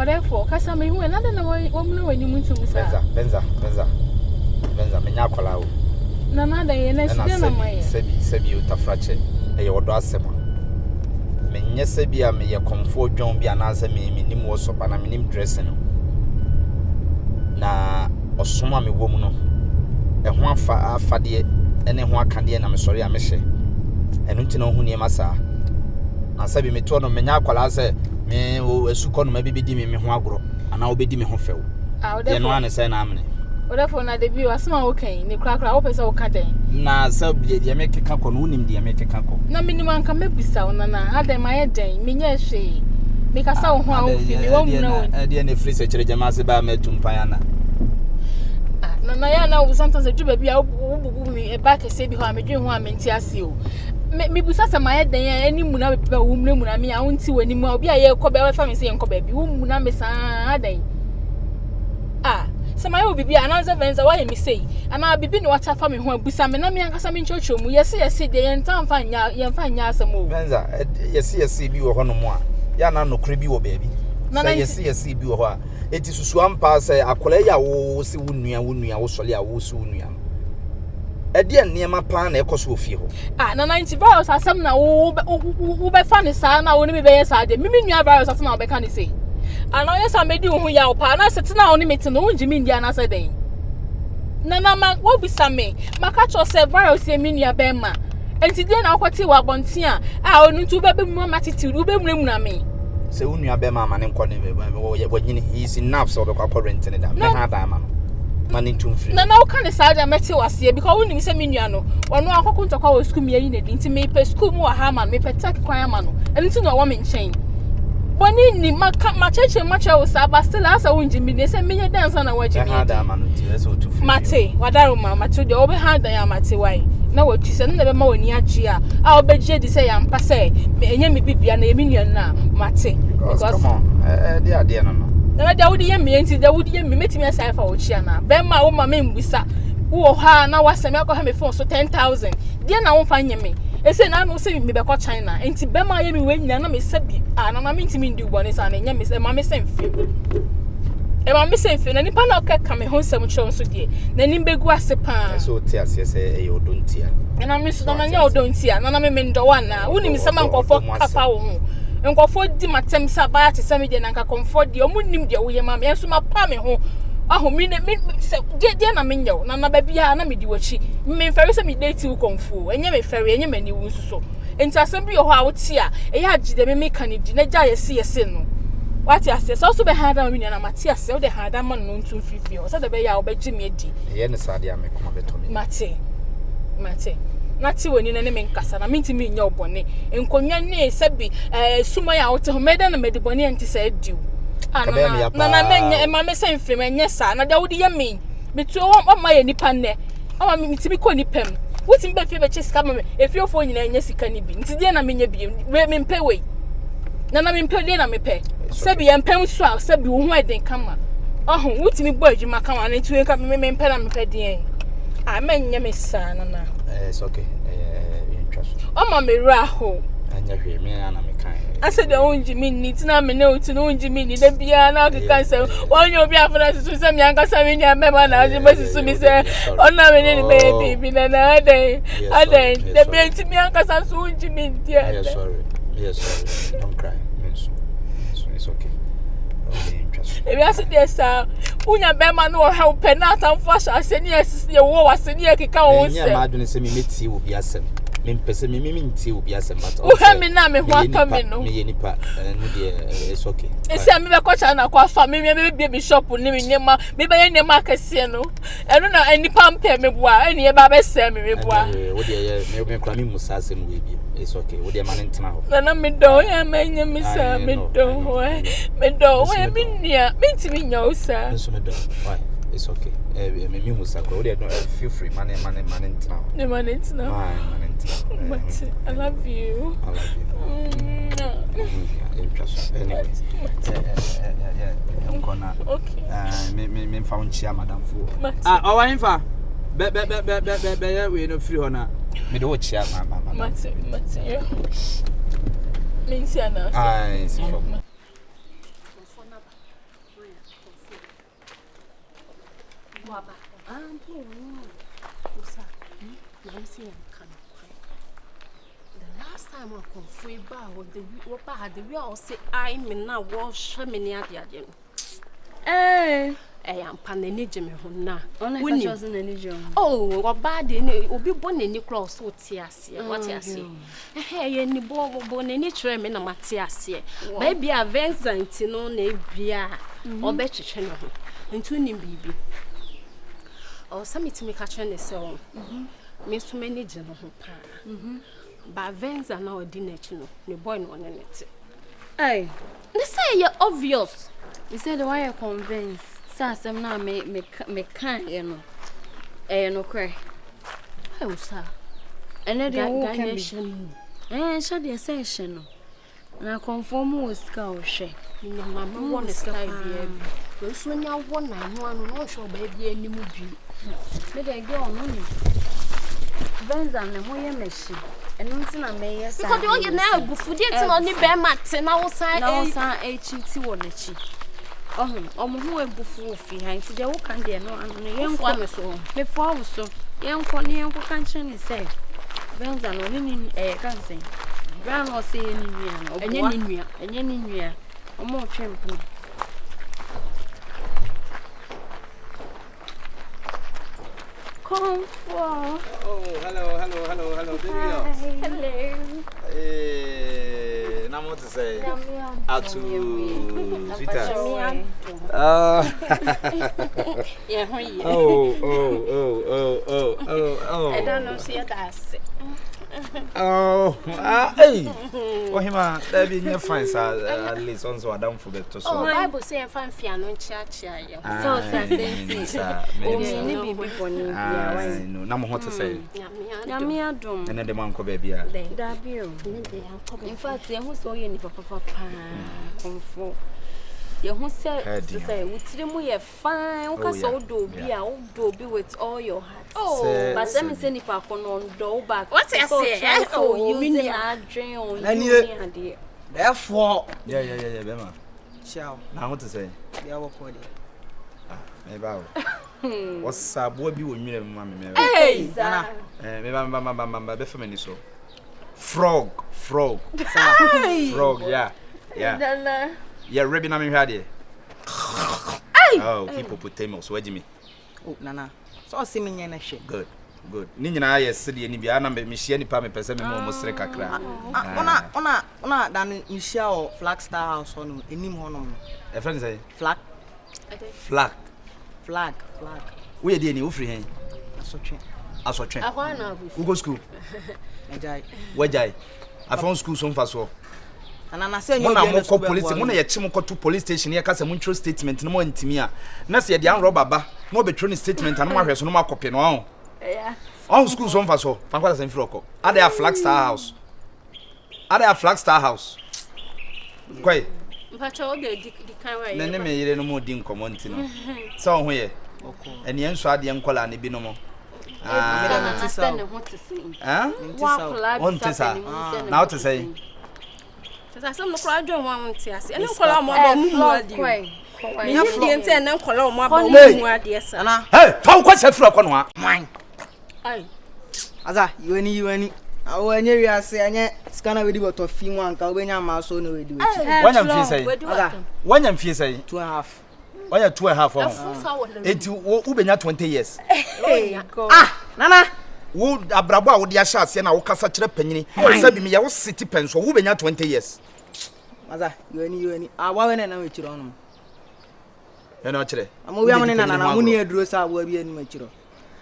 Therefore, kasa me hu another na wo wani muntu musa. Benza menya akola wo. Na da ye na sidi na maye. Sebi utafrache e wodo asema. Menye sebi a me ye Okomfo dwon bi anase me nim wo so pa na me nim dress no. Na osoma me wo mu no. E ho afade ene ho akade na me sori a me hye. Enu nti na hu ne masa. Na sebi me to no menya akola se me esuko no mabibidi me ho agoro ana obedi me ho few. Ye no ane say na amene. Therefore na de bi wasema wo kan ni krakra wo pese wo ka den. Na sebi de me keka ko no unim de me keka ko. Na minimum anka mebisa wo na ade maye den menye hwe. Me kasa wo ho a wo fi me wo mu na wo. De na free se kire jama se ba metum payana. Na ya na sometimes juba bia wo mi e ba kese bi ho a medwen ho a menti ase o. Me busa se maye den ani mu na be wo mu na me a wonti wani mu a obi a ye ko be fa me se ye ko ba bi wo mu na me sa adan. Se maye obi bia ananza venza wa ye me sei ana bibi no wata fa me ho abusa me na me ankasa me nchocho mu yesi de ye ntan fa nya asem o. Venza yesi bi wo ho no mu a ya na no kre bi wo ba bi. Yesi bi wo ho a eti susu ampa se akola ya wo se wo nua wo sole a wo se wo nua ede nneema pa na ekoso ofie ho na 90 virus asem na wo be fa ne sa na wo ne me be yesa de mimi nua virus asem na wo be ka ne sei ana yesa medi wo ho ya wo pa na sete na wo ne meti no unji mi ndia na se den na ma wo bisa me maka cho se virus e mi nua be ma enti de na akwati wa bonti a onu tu be mu matiti wo be mu na me se unua be ma ne nkɔ ne wo nyini is enough so be kwa current ne da me ha da ma no mani tumfri na wo ka ne saada meti wase because woni se me nua no ono akɔkɔ ntɔkwa wo school me yi ne nti me pe school mu wa ha ma me pe tak kwan ma no enti no wo me nkyɛn boni ni ma cheche ma che wo sa ba still asa wonji mi ne se me nye dance na waji mi ha da ma no ti se otufri mate wadaro ma mate de wo be ha da ya mate wai na wo ti se na be ma wani agye a obegye di se ya mpa se enye me bibia na emi nua na mate because come on de ade no na da wudi ye me enti da wudi ye me metimi asai fa wo chia na be ma wo ma me mbusa wo ha na waseme akɔ ha me phone so 10,000 de na wo fa nye me ese na no se me be kɔ China enti be ma ye me we nyina na me sabi na na me ntimi ndi ubone sa na nye me se ma me se mfi e ma me se mfi na nipa na ka me ho nsɛm kyerɛ nso de na nim begu ase pa so ti ase se e odontia na me so na nya odontia na me ndɔwa na woni me sɛma nkɔfɔ kafa wo ho nkɔfɔ di matem sa ba ate sɛ me de na nka comfort de omu nim de wo ye ma me enso ma pa me ho aho me se de na me nyaw na ba bia na me di wachi me mfɛre sɛ me date wo Okomfo enye me fɛre enye mani wo nsuso enti asɛm bi ho a wo ti a e ya gide me ka ne di na gya yesi no wati ase so be hada me na mate ase wo de hada ma no ntum fifi o so de be ya wo be gye me adi ye ne sade a me koma beto me mate nati woni na ne me nkasa na mentimi nya obone enkonwa ne sebi suma ya wote ho meda na medi bone enti sa adiu na menye e ma me se mfem enye sa na da wodi ye me metu o ma ye nipa ne o ma mitimi ko nipam wuti mbe fie be chiska ma me efiofo nyina enye sika ni bi nti de na menye bi me mpe we na mpe de na mpe sebi ye mpam so a sebi wo ho eden kama oho wuti mi bo adwuma kama na tuwe ka me mpe na mpe de menye me sa na it's okay interest ma me ra ho anya hwe me na me kan ase de onji mi ni tina me ne oti no onji mi ni de bia na ka kanse onye obi afra susu se mi anka sa me nya me ma na aje susu mi se ona me ni baby bi na aden de be ti mi anka sa su onji mi dia yes sorry don't cry so it's okay ebi ase de sa unya be ma no ha pe na atamfo ase ni ase ye wo wase ni ekeka wo se nya ma adwene se mi meti obi asem me mpese me nti obi asem but o ha me na me ho atɔ me no me ye nipa no de it's okay ese me be ko cha na kwa fa me be bi shop ni me nyema me be ye nyema akese no eno na nipa mpe me bua eni e ba be se me bua wo de ye me kura me musa asem we bi it's okay wo de ma ntina ho na me do ya me nya me sa me do we me nia me ntimi nya o sa so me do why it's okay me musa ko wo de feel free man ntina ho ne man ntina but I love you. Anyway, I'm gonna. Okay. Me found chia madam fu. Oh, I'm fa. Be we no free ona. Me do chia mama. Mate. Me see na. Ah, it's for. Waba. Usa. I'm saying can the last time I come free bar with the had the real say I mean now wash me near the again. I am panning Jimmy Hona. Only chosen any John. Oh, what bad in it will be born in the cross. What I see, what I see. Hey, any born any tram in a Matthias here. Maybe a Vincent in on a beer or better channel. And two name baby. Or some to make a channel so. Miss too many general pa. But Vincent now a dinner channel. The boy no one in it. Hey, they say you're obvious. You said why you convinced. Sam na me kan you know. No cry. How sir? And then the connection. Should the session. Na conform was scout she. No mama want to stay here. When soon you want I no show baby any movie. Me dey go no ni. Venza na moye machine. Eno nti na me yes. Because the you na go food it no ni be mate na wo san ti wo na chi. Omo hu ebufu ofi han ti de wo kan de no anu ne yenkwa me so. Me fo awo so. Yenkwa ne yenkwa kan che ni say. Venza no ni kan say. Brown o say ni nua no. Enye ni nua. Omo twempo. Okomfo. Oh, hello, baby girl. Hello. Now what to say? Atu, sweetheart. Yeah, oh. I don't know see that. Hey. Oh, hima, there be new fine at least also I don't forget to so. Oh, Bible say fan fiano church ya. So ni bibi boni bia no, na mo to say. Nyame adom. And then the man ko baby a. Da bi o. In fact, ye hu so ye ni papa Okomfo. Ye hu say wutire mu ye fine. Wo ka so do bi a, wo do bi with all your heart. Oh, but let me say ni pa kono ndo back. What I say? Oh, you mean I dream on you. Therefore, yeah, Bema. Ciao. Now what to say? Yeah, what for it? Maybe. What's up? What be with me, mammy? Hey, Maybe, be for me so. Frog, yeah. Yeah, Rebbe, I'm here. Oh, hippopotamus. Where do you mean? Oh, Nana. So see me in a shit. Good. Ni nyina ya sidi ni bia na me hia nipa me pese me mo mosre kakra. Ona dan nhia o Flagstar house no enim ho no. E friend say flag. We dey ni wo free hen? Asotwe. Ahwa na abu. We go school. Wejai. Afon school so mfa so. Nana say you na mo ko police mo na ye chim ko to police station ye ka se mo ntro statement no mo ntimi a. Na se ye dey an rob baba. No be true statement and mo ahwe so no makopi no ho. Yeah. All schools on for so. Fankwala sem froko. Are there Flagstar house? Kwai. Mpacho de kan wa ye. Nene me yire no mo di nkomo nti no. So ho ye. Eni enso ade enkola ne bi no mo. Ah, On tisa. Now to say. Tisa some no kra dwon wa nti ase. Ene kola mo ba mu mu ade. Me ya fie nti ene kola mo ba mu mu ade sa. Hey, fa kwa se froko no a. Man. Ai. Aza, you any. Awo enye wi ase enye scanner we di boto fi mu anka obenya ma so no we di we. Wanyam fie say. Wanyam fie say 2.5. Wanya 2.5. Enti wo ubenya 20 years. Nana. Wo abrabo a wo de ahya ase na wo kasa kire panyini. Sa bi me ya wo city penso wo benya 20 years. Aza, you any. Awa we na we chiro no. Ya na kire. Amu wi amene na mu ni eduro sa awa bi ani ma chiro.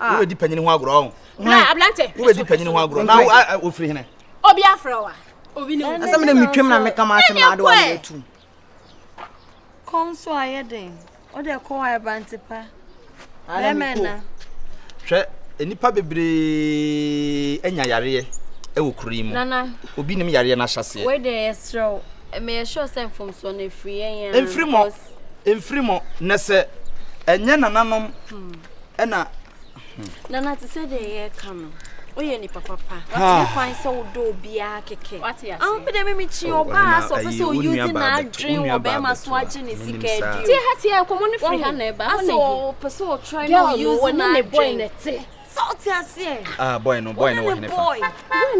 Wo be di panyini ho agro. Na ablante. Wo be di panyini ho agro. Na wo free hene. Obi afra wa. Obi ni. Asa me na mitwem na meka ma asem na ade wa na tu. Konso ayeden. O de ko wa bantipa. Alemena. Hwe enipa bebre enya yare e wo kuri mu. Nana. Obi nim yare na hyase. We dey esro. Me sure say from so na free yan. Enfrimo na se enye nananom. Ena Nana to say dey here come. Oye ni papa. What find so do bia keke. What ya say? Am pe me chi oba so pe so use na dream oba ma so age ni sika di. Ti ha ti e komo ni free ha na e ba. So pe so try no use na boy na te. Salty as here. Boy no boy. When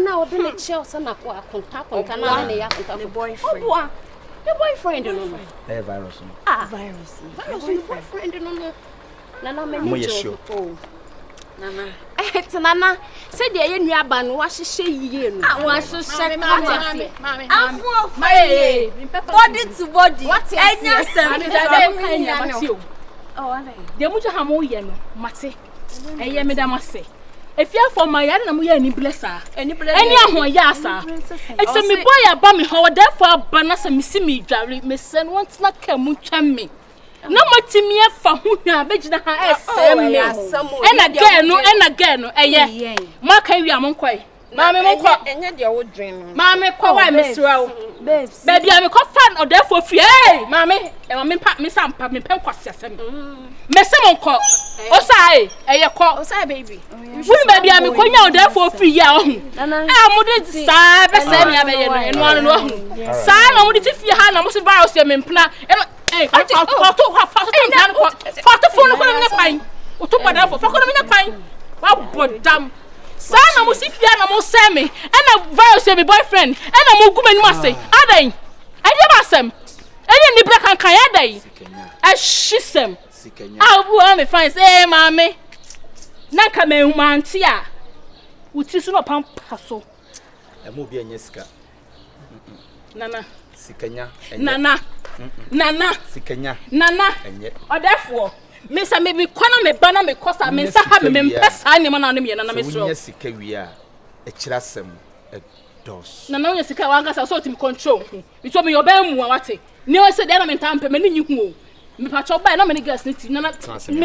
now obi na chill so na ko akonta na ya konta. The boyfriend. Oh boy. The boyfriend no. Virus. Virus boyfriend no. Nana me ni jo. Oh. Nana. Nana. Say the ye nuaba no wa hihye yiye no. Wa hihye mama. Body to body. Enya sem. Oh, alai. De mu ha mo ye no, mate. Eye me da mase. Efia for my yard na mo ye ni blessa. Any ahoya asa. It's a me boy aba me ho therefore bana se me si me dware me sen want na ka mu twa me. No matimi afa hu hwa begina ha esem me. And again no eye. Maka wi amonkoi. Mama me ko enye de wo dream. Mama ko why me srawo. Baby am ko fan o therefore fie. Mama me pa me sampa me pen kwase asem. Me se monko. O sai eye ko. O sai baby. We baby am ko nya o therefore fie ya ho. Mo de sa be se me abeye no eno anu no ho. Sa na mo de fie ha na mo se virus me mpna. Fa phone ko me kwan. O to pada fo fa ko me kwan. Wa bodam. Sana mo si fia na mo se me e na virus me boyfriend e na mo guma ni ma se adan e dey ba sem e dey ni bra kan kan adan e shisem abu am fine say mama na ka me humanti a uti so no pampa so e mo bi anya sika nana sikanya nana sikanya nana enye odefo me say me kwana me bana me kosa me sa ha me mpesa ni ma na me na me so unya sika wi a e kirasem e dos na unya sika wa ngasa so tim control ito me yoba mu wate ni o se de na me tampe me ni hu o me pa cho ba na me ni gas ni ti na me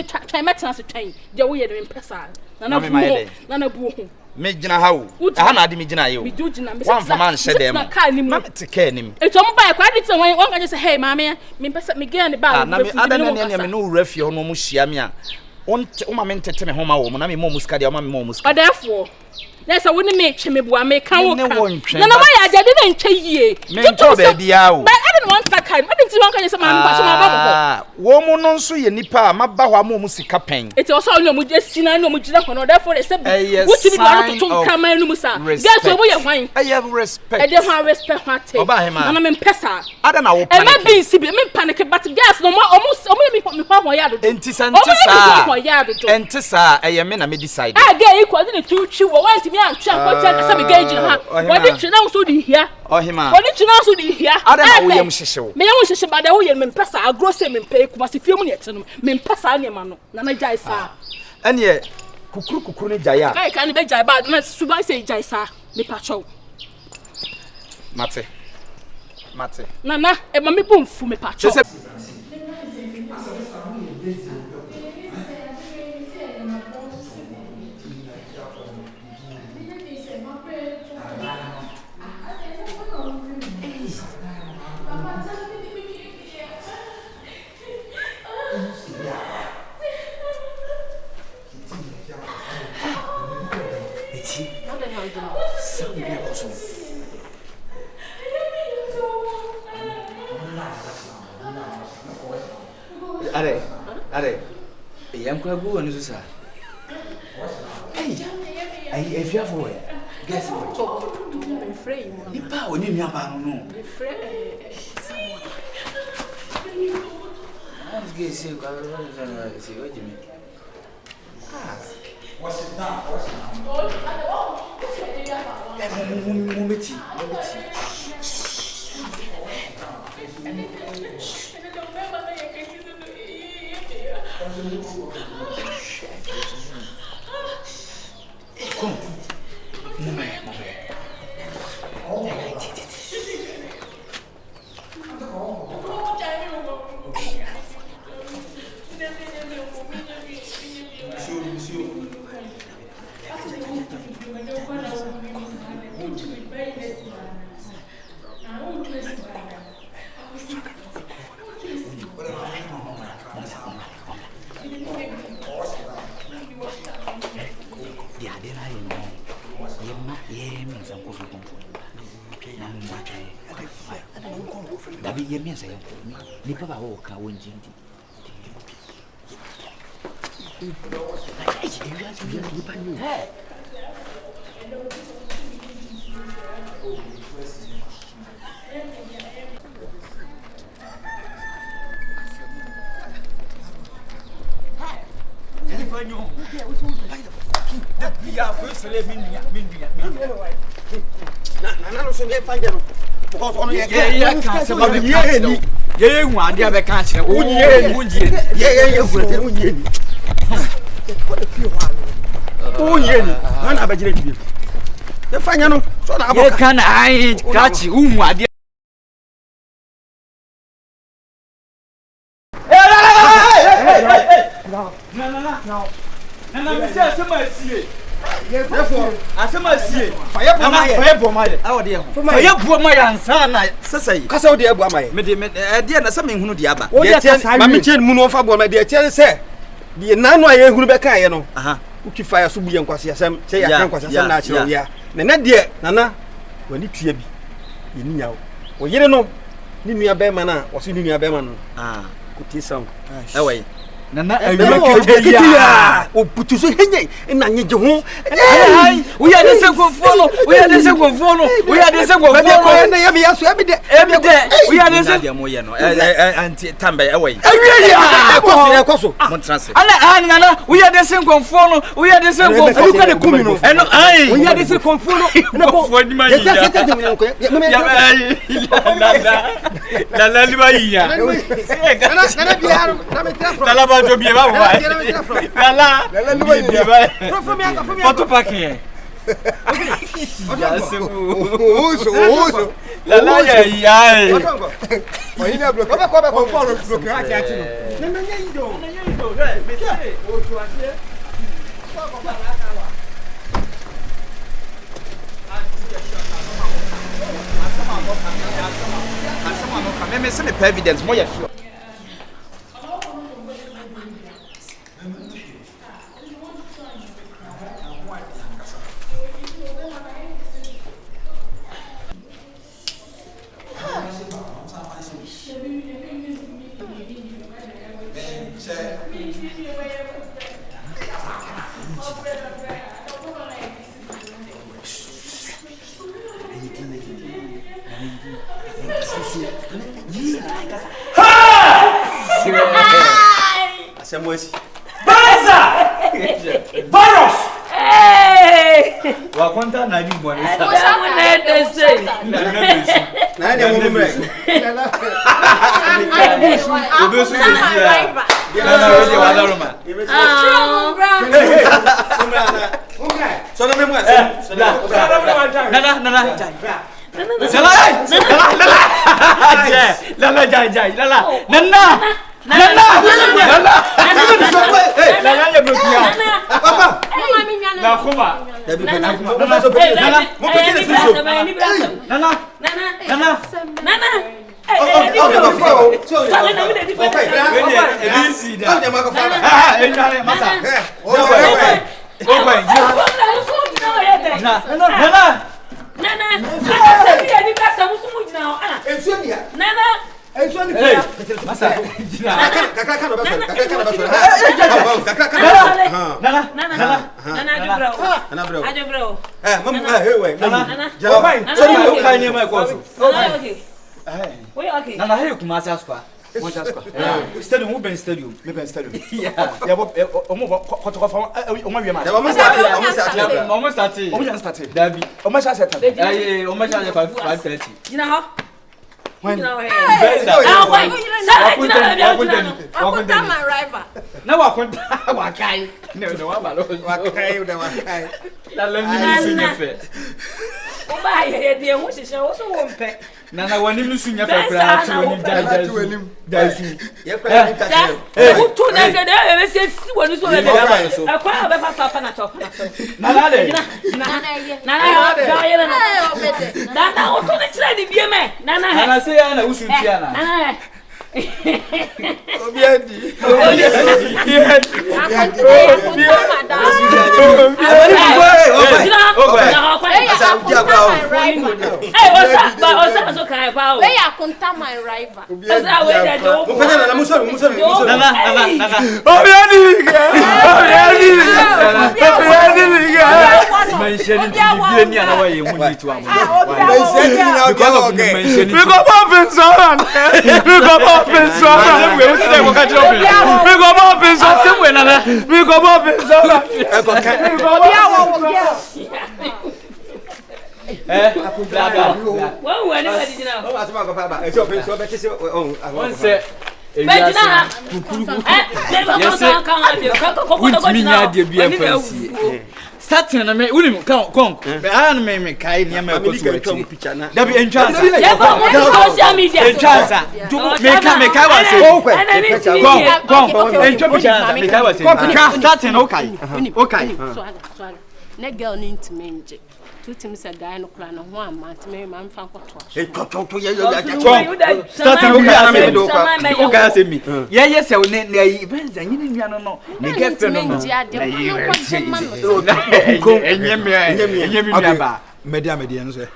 try me trans try de wo ye de me mpesa na bu hu me gina ha o aha na ade me gina ye o me do gina me wan fama nhye dem na ka ni mu na me te ka ni mu eto mo ba kwa de ti wan ka say hey mama me mpesa me gina ni ba na me ada na ne me no wura fie ho no mo hia me a on ma me ntete me ho ma wo mo na me mo muska de o ma me mo muska therefore yes I wouldn't make me bu am kan wo kan na na why ajade na nche yie me nto ba bia o but I didn't want that kind I didn't want kan say ma ba so ma ba wo mo no nso ye nipa ma ba ho am mo sika pen it also no mo just na no mo jira ho no therefore they say what you want to tun kan no musa guess we ye hwan I have respect I dey hwan respect what na me pesa ada na wo panic e ma bi si bi me panic but guess no mo me pa ho ya do entisa eye me na me decide get equal the two chi wo want me antwa kwata kasa me gauge ha wodi chi na so di hia ohima wodi chi na so di hia ada na wo yem hyehyew me yem hyehye ba da wo yem me pesa agro se me pay kuma se fie mu ne ete no me pesa ne ma no na na jai sa ene kukuru ne jai a kai kan be jai ba na suba se jai sa me pa chow mate na e ma me pomfu me pa chow Are yam kwa go anu so sa ai efia for we guess what To frame. Nipa oni nuaba no Someone. I'm going to say, what do you mean? What's it now? Dabi ye me say ni papa wo ka won jindi. Nana o putuso henye na nyeje ho we are the same follow we are the same follow we are the same follow na ya me yaso we are the same mo ye no anti tambe away ekoso montrance ana nana we are the same follow we are the same follow you can come no eno we are the same follow na ko ni ma yi la li ba yi ya nana biaro na me tra from to be about why la photo paquet la ya oyina bloquer ko bloquer ati ati no na nya indo me o to ase me se me evidence mo ya sure Baros! Hey! Wa kwanta na ni bwana sa. Mo sa mo na dese. Na ni mo mre. Obesu dese. Na we wa la roma. So na me mo ase. Stadium. Yeah. When now I Nana wani nusunya fa kra ati wani dazu ye kra ni kase o tu na se de e se si wani so be da akwa be fa na to nana de nana ga ye na nana o tu na kira di bie me nana se ya na usu tia na nana obiadi osa so kan pa o we ya konta my rival osa we da do na muso Nana. mention ni ni ana wa ye mu ni to am Satin na me unim kon be an me kai ni ma ko so achi da bi entransa ya ba mo social media entransa me kai wa say kon entransa me kai wa say satin okay so na girl ni intimate two teams a guy no kula no ho amant me man fa nkoto to ye satin okay na me do kwa okay say me ye say ne yi benza nyini nua no ne get no enyemi nua ba media no say